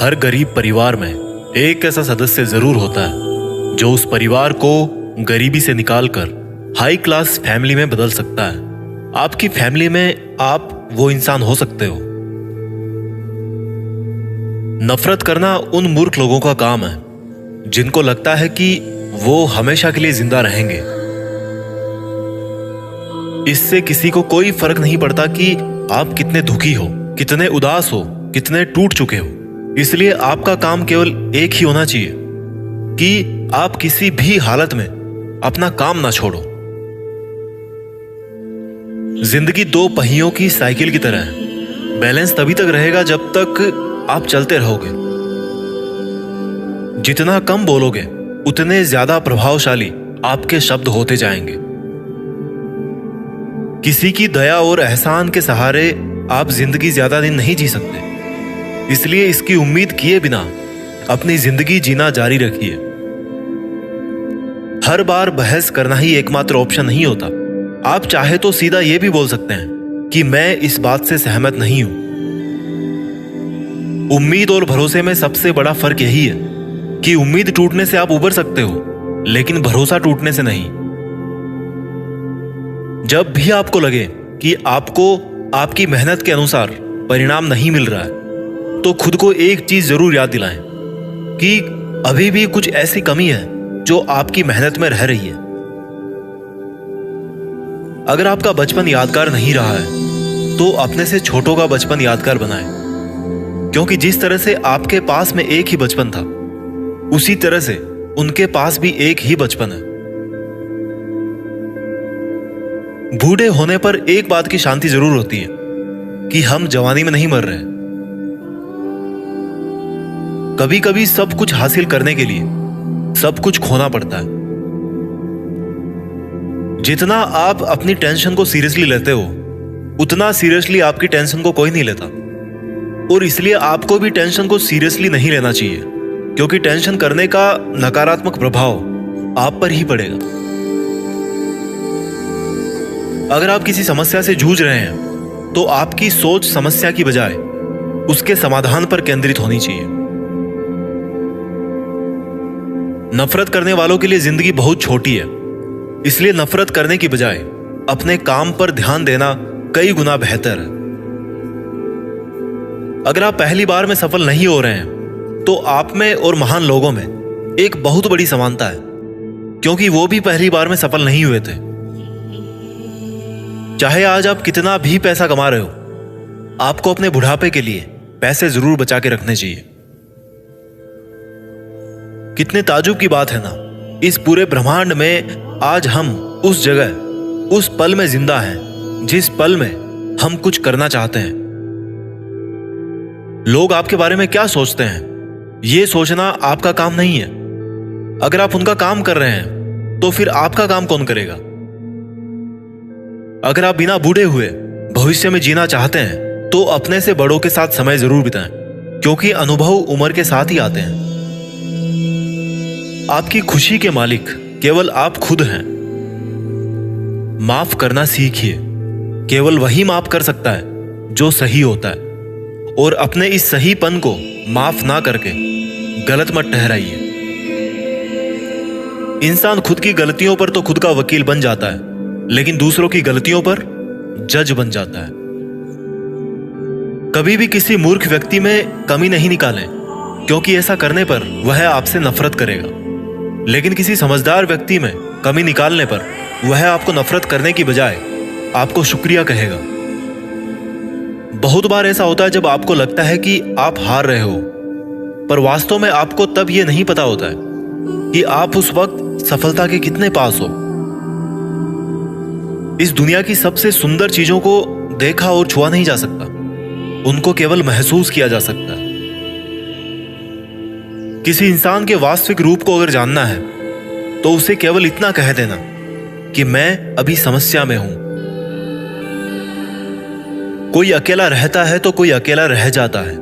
हर गरीब परिवार में एक ऐसा सदस्य जरूर होता है जो उस परिवार को गरीबी से निकालकर हाई क्लास फैमिली में बदल सकता है। आपकी फैमिली में आप वो इंसान हो सकते हो। नफरत करना उन मूर्ख लोगों का काम है जिनको लगता है कि वो हमेशा के लिए जिंदा रहेंगे। इससे किसी को कोई फर्क नहीं पड़ता कि आप कितने दुखी हो, कितने उदास हो, कितने टूट चुके हो। इसलिए आपका काम केवल एक ही होना चाहिए कि आप किसी भी हालत में अपना काम ना छोड़ो। जिंदगी दो पहियों की साइकिल की तरह है। बैलेंस तभी तक रहेगा जब तक आप चलते रहोगे। जितना कम बोलोगे उतने ज्यादा प्रभावशाली आपके शब्द होते जाएंगे। किसी की दया और एहसान के सहारे आप जिंदगी ज्यादा दिन नहीं जी सकते। इसलिए इसकी उम्मीद किए बिना अपनी जिंदगी जीना जारी रखिए। हर बार बहस करना ही एकमात्र ऑप्शन नहीं होता। आप चाहे तो सीधा यह भी बोल सकते हैं कि मैं इस बात से सहमत नहीं हूं। उम्मीद और भरोसे में सबसे बड़ा फर्क यही है कि उम्मीद टूटने से आप उबर सकते हो, लेकिन भरोसा टूटने से नहीं। जब भी आपको लगे कि आपको आपकी मेहनत के अनुसार परिणाम नहीं मिल रहा है, तो खुद को एक चीज जरूर याद दिलाएं कि अभी भी कुछ ऐसी कमी है जो आपकी मेहनत में रह रही है। अगर आपका बचपन यादगार नहीं रहा है तो अपने से छोटों का बचपन यादगार बनाएं, क्योंकि जिस तरह से आपके पास में एक ही बचपन था, उसी तरह से उनके पास भी एक ही बचपन है। बूढ़े होने पर एक बात की शांति जरूर होती है कि हम जवानी में नहीं मर रहे। कभी कभी सब कुछ हासिल करने के लिए सब कुछ खोना पड़ता है। जितना आप अपनी टेंशन को सीरियसली लेते हो, उतना सीरियसली आपकी टेंशन को कोई नहीं लेता। और इसलिए आपको भी टेंशन को सीरियसली नहीं लेना चाहिए, क्योंकि टेंशन करने का नकारात्मक प्रभाव आप पर ही पड़ेगा। अगर आप किसी समस्या से जूझ रहे हैं तो आपकी सोच समस्या की बजाय उसके समाधान पर केंद्रित होनी चाहिए। नफरत करने वालों के लिए जिंदगी बहुत छोटी है, इसलिए नफरत करने की बजाय अपने काम पर ध्यान देना कई गुना बेहतर है। अगर आप पहली बार में सफल नहीं हो रहे हैं तो आप में और महान लोगों में एक बहुत बड़ी समानता है, क्योंकि वो भी पहली बार में सफल नहीं हुए थे। चाहे आज आप कितना भी पैसा कमा रहे हो, आपको अपने बुढ़ापे के लिए पैसे जरूर बचा के रखने चाहिए। कितने ताजुब की बात है ना, इस पूरे ब्रह्मांड में आज हम उस जगह, उस पल में जिंदा हैं जिस पल में हम कुछ करना चाहते हैं। लोग आपके बारे में क्या सोचते हैं, यह सोचना आपका काम नहीं है। अगर आप उनका काम कर रहे हैं तो फिर आपका काम कौन करेगा? अगर आप बिना बूढ़े हुए भविष्य में जीना चाहते हैं तो अपने से बड़ों के साथ समय जरूर बिताएं, क्योंकि अनुभव उम्र के साथ ही आते हैं। आपकी खुशी के मालिक केवल आप खुद हैं। माफ करना सीखिए। केवल वही माफ कर सकता है जो सही होता है, और अपने इस सहीपन को माफ ना करके गलत मत ठहराइए। इंसान खुद की गलतियों पर तो खुद का वकील बन जाता है, लेकिन दूसरों की गलतियों पर जज बन जाता है। कभी भी किसी मूर्ख व्यक्ति में कमी नहीं निकालें, क्योंकि ऐसा करने पर वह आपसे नफरत करेगा। लेकिन किसी समझदार व्यक्ति में कमी निकालने पर वह आपको नफरत करने की बजाय आपको शुक्रिया कहेगा। बहुत बार ऐसा होता है जब आपको लगता है कि आप हार रहे हो, पर वास्तव में आपको तब यह नहीं पता होता है कि आप उस वक्त सफलता के कितने पास हो। इस दुनिया की सबसे सुंदर चीजों को देखा और छुआ नहीं जा सकता, उनको केवल महसूस किया जा सकता है। किसी इंसान के वास्तविक रूप को अगर जानना है तो उसे केवल इतना कह देना कि मैं अभी समस्या में हूं। कोई अकेला रहता है तो कोई अकेला रह जाता है।